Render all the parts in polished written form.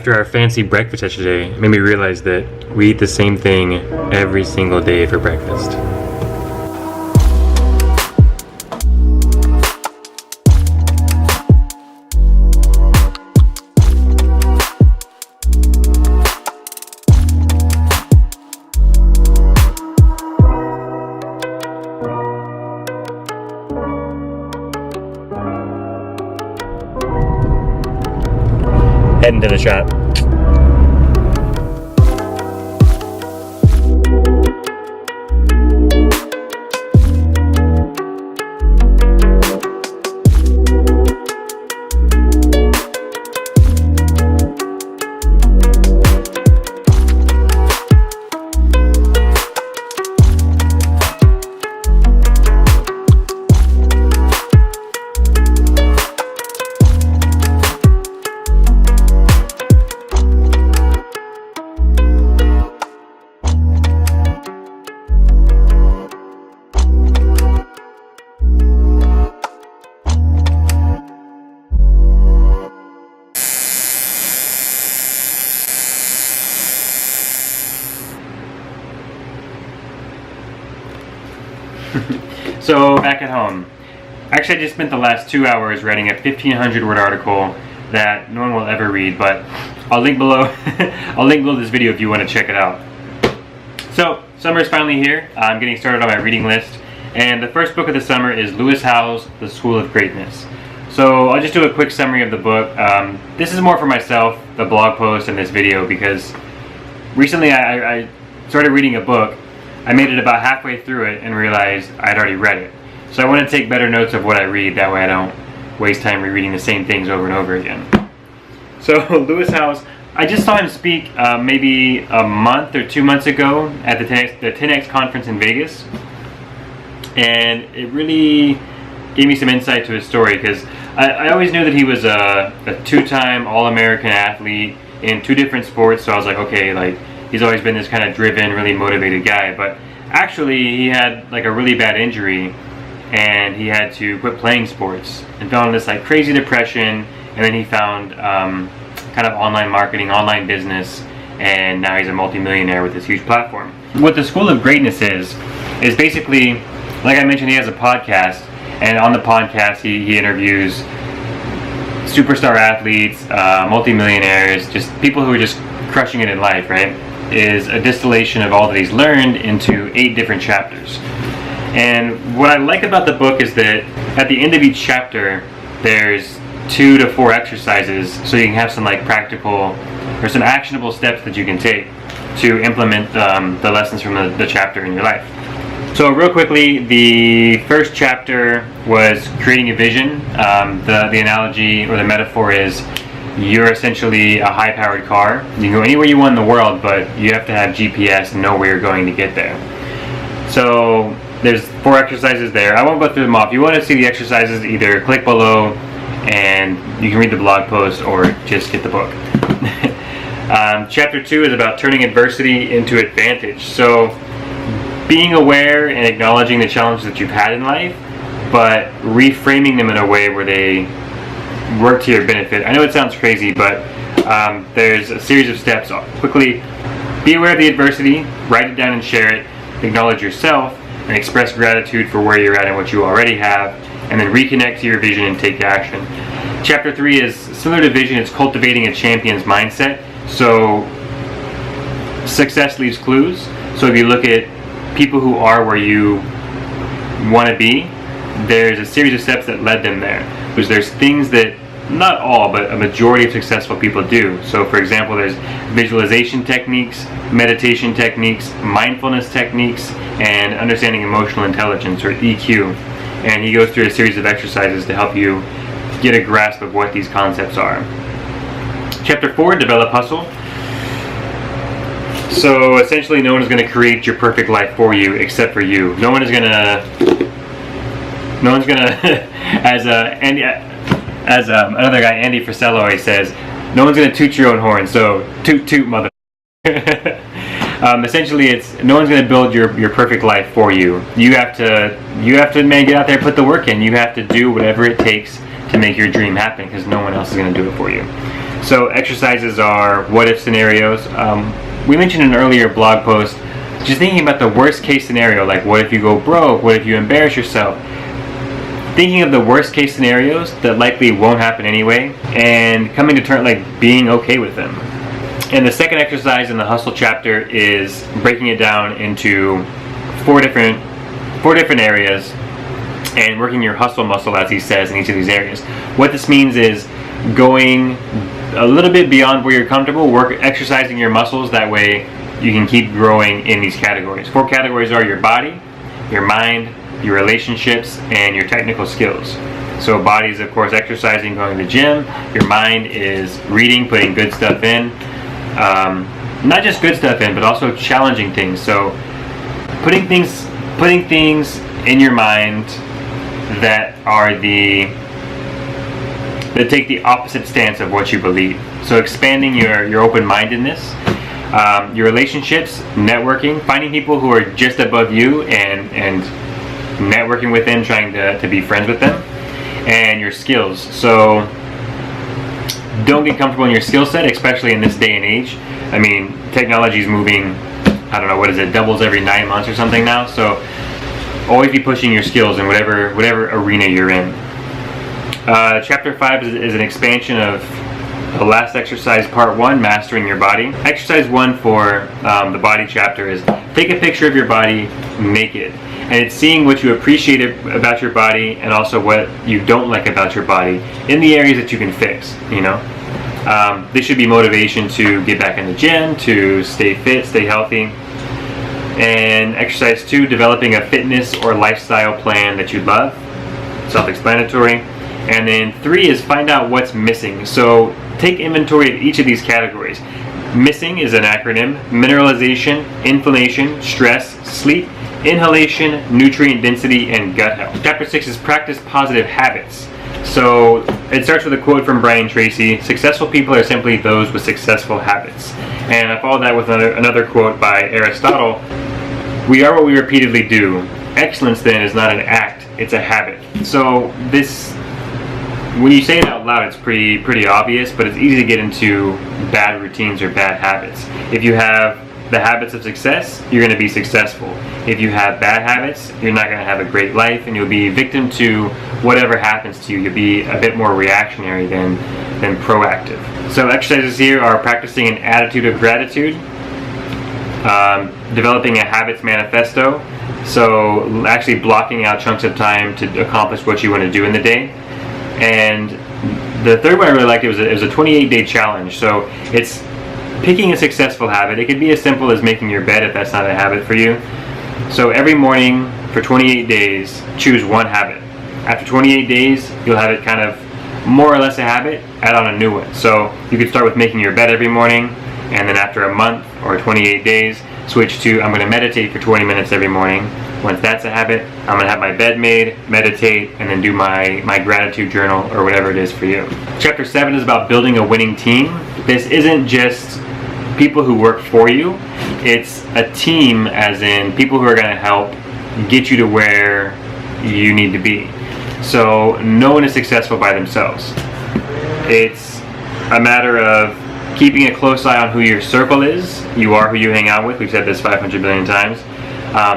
After our fancy breakfast yesterday, it made me realize that we eat the same thing every single day for breakfast. Heading to the shop. So back at home, actually I just spent the last 2 hours writing a 1,500 word article that no one will ever read, but I'll link below I'll link below this video if you want to check it out. So summer is finally here. I'm getting started on my reading list, and the first book of the summer is Lewis Howes' The School of Greatness. So I'll just do a quick summary of the book. This is more for myself, the blog post and this video, because recently I started reading a book. I made it about halfway through it and realized I'd already read it. So I want to take better notes of what I read, that way I don't waste time rereading the same things over and over again. So Lewis Howes, I just saw him speak maybe a month or 2 months ago at the 10X conference in Vegas. And it really gave me some insight to his story, because I always knew that he was a two-time All-American athlete in 2 different sports, so I was like, okay, like, he's always been this kind of driven, really motivated guy, but actually he had like a really bad injury and he had to quit playing sports and fell into this like crazy depression, and then he found kind of online marketing, online business, and now he's a multi-millionaire with this huge platform. What the School of Greatness is basically, like I mentioned, he has a podcast, and on the podcast he interviews superstar athletes, multi-millionaires, just people who are just crushing it in life, right? Is a distillation of all that he's learned into 8 different chapters. And what I like about the book is that at the end of each chapter there's 2 to 4 exercises, so you can have some like practical or some actionable steps that you can take to implement the lessons from the chapter in your life. So real quickly, the first chapter was creating a vision. The analogy or the metaphor is you're essentially a high-powered car. You can go anywhere you want in the world, but you have to have GPS and know where you're going to get there. So there's 4 exercises there. I won't go through them all. If you want to see the exercises, either click below and you can read the blog post, or just get the book. Chapter 2 is about turning adversity into advantage. So being aware and acknowledging the challenges that you've had in life, but reframing them in a way where they work to your benefit. I know it sounds crazy, but there's a series of steps. Quickly, be aware of the adversity, write it down and share it, acknowledge yourself, and express gratitude for where you're at and what you already have, and then reconnect to your vision and take action. Chapter 3 is similar to vision. It's cultivating a champion's mindset. So success leaves clues. So if you look at people who are where you want to be, there's a series of steps that led them there. Because there's things that, not all, but a majority of successful people do. So for example, there's visualization techniques, meditation techniques, mindfulness techniques, and understanding emotional intelligence, or EQ. And he goes through a series of exercises to help you get a grasp of what these concepts are. Chapter 4, develop hustle. So essentially, no one is going to create your perfect life for you except for you. No one's gonna as another guy, Andy Frisella, always says, no one's gonna toot your own horn. So toot toot, mother. Essentially, it's no one's gonna build your perfect life for you. You have to man, get out there, put the work in. You have to do whatever it takes to make your dream happen, because no one else is gonna do it for you. So exercises are what-if scenarios. We mentioned in an earlier blog post, just thinking about the worst case scenario, like what if you go broke, what if you embarrass yourself. Thinking of the worst case scenarios that likely won't happen anyway, and coming to terms, like being okay with them. And the second exercise in the hustle chapter is breaking it down into four different areas and working your hustle muscle, as he says, in each of these areas. What this means is going a little bit beyond where you're comfortable, exercising your muscles, that way you can keep growing in these categories. 4 categories are your body, your mind, your relationships, and your technical skills. So body is, of course, exercising, going to the gym. Your mind is reading, putting good stuff in. Not just good stuff in, but also challenging things. So putting things in your mind that take the opposite stance of what you believe. So expanding your open-mindedness. Your relationships, networking, finding people who are just above you and networking with them, trying to be friends with them. And your skills. So don't get comfortable in your skill set, especially in this day and age. I mean, technology is moving, I don't know, what is it, doubles every 9 months or something now. So always be pushing your skills in whatever arena you're in. Chapter 5 is an expansion of the last exercise, part 1, mastering your body. Exercise 1 for the body chapter is take a picture of your body naked. And it's seeing what you appreciate about your body and also what you don't like about your body in the areas that you can fix, you know. This should be motivation to get back in the gym, to stay fit, stay healthy. And exercise 2, developing a fitness or lifestyle plan that you love. Self-explanatory. And then 3 is find out what's missing. So take inventory of each of these categories. Missing is an acronym: mineralization, inflammation, stress, sleep, inhalation, nutrient density, and gut health. Chapter 6 is practice positive habits. So it starts with a quote from Brian Tracy: successful people are simply those with successful habits. And I follow that with another quote by Aristotle: we are what we repeatedly do. Excellence then is not an act, it's a habit. So this, when you say it out loud, it's pretty obvious, but it's easy to get into bad routines or bad habits. If you have the habits of success, you're going to be successful. If you have bad habits, you're not going to have a great life, and you'll be victim to whatever happens to you. You'll be a bit more reactionary than proactive. So exercises here are practicing an attitude of gratitude, developing a habits manifesto, so actually blocking out chunks of time to accomplish what you want to do in the day. And the third one I really liked, it was a 28-day challenge. So it's picking a successful habit. It could be as simple as making your bed if that's not a habit for you. So every morning for 28 days, choose one habit. After 28 days, you'll have it kind of more or less a habit, add on a new one. So you could start with making your bed every morning, and then after a month or 28 days, switch to I'm going to meditate for 20 minutes every morning. Once that's a habit, I'm going to have my bed made, meditate, and then do my gratitude journal or whatever it is for you. Chapter 7 is about building a winning team. This isn't just people who work for you. It's a team, as in people who are going to help get you to where you need to be. So no one is successful by themselves. It's a matter of keeping a close eye on who your circle is. You are who you hang out with. We've said this 500 billion times.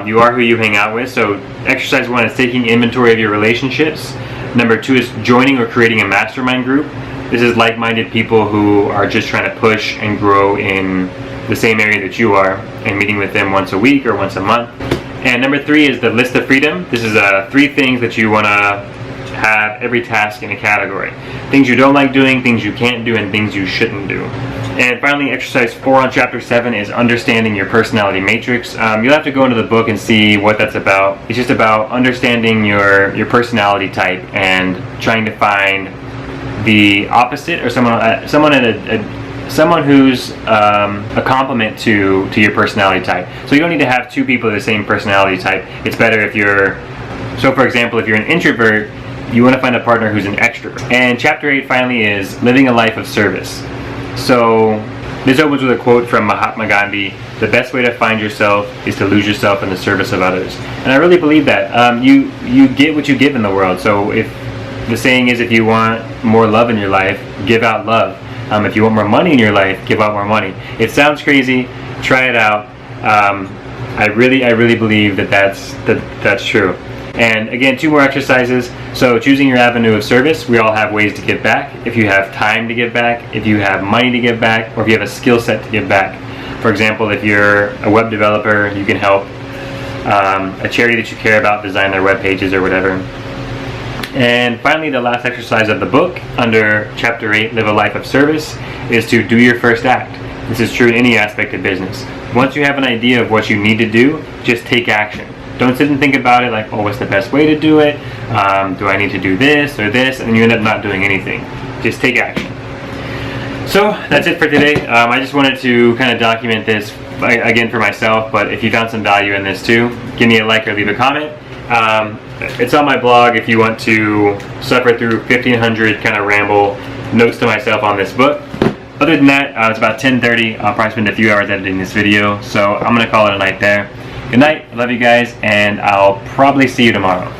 You are who you hang out with. So exercise 1 is taking inventory of your relationships. Number 2 is joining or creating a mastermind group. This is like-minded people who are just trying to push and grow in the same area that you are, and meeting with them once a week or once a month. And number 3 is the list of freedom. This is 3 things that you want to have every task in a category. Things you don't like doing, things you can't do, and things you shouldn't do. And finally, exercise 4 on chapter 7 is understanding your personality matrix. You'll have to go into the book and see what that's about. It's just about understanding your personality type and trying to find the opposite, or someone who's a complement to your personality type. So you don't need to have 2 people of the same personality type. It's better if you're, so for example, if you're an introvert, you want to find a partner who's an extrovert. And chapter 8 finally is living a life of service. So this opens with a quote from Mahatma Gandhi: the best way to find yourself is to lose yourself in the service of others. And I really believe that. You get what you give in the world. So if the saying is, if you want more love in your life, give out love. If you want more money in your life, give out more money. It sounds crazy. Try it out. I really believe that that's true. And again, 2 more exercises. So choosing your avenue of service. We all have ways to give back. If you have time to give back, if you have money to give back, or if you have a skill set to give back. For example, if you're a web developer, you can help a charity that you care about design their web pages or whatever. And finally, the last exercise of the book, under Chapter 8, Live a Life of Service, is to do your first act. This is true in any aspect of business. Once you have an idea of what you need to do, just take action. Don't sit and think about it like, oh, what's the best way to do it? Do I need to do this or this? And you end up not doing anything. Just take action. So that's it for today. I just wanted to kind of document this again for myself, but if you found some value in this too, give me a like or leave a comment. It's on my blog if you want to suffer through 1,500 kind of ramble notes to myself on this book. Other than that, it's about 10:30. I'll probably spend a few hours editing this video, so I'm going to call it a night there. Good night, I love you guys, and I'll probably see you tomorrow.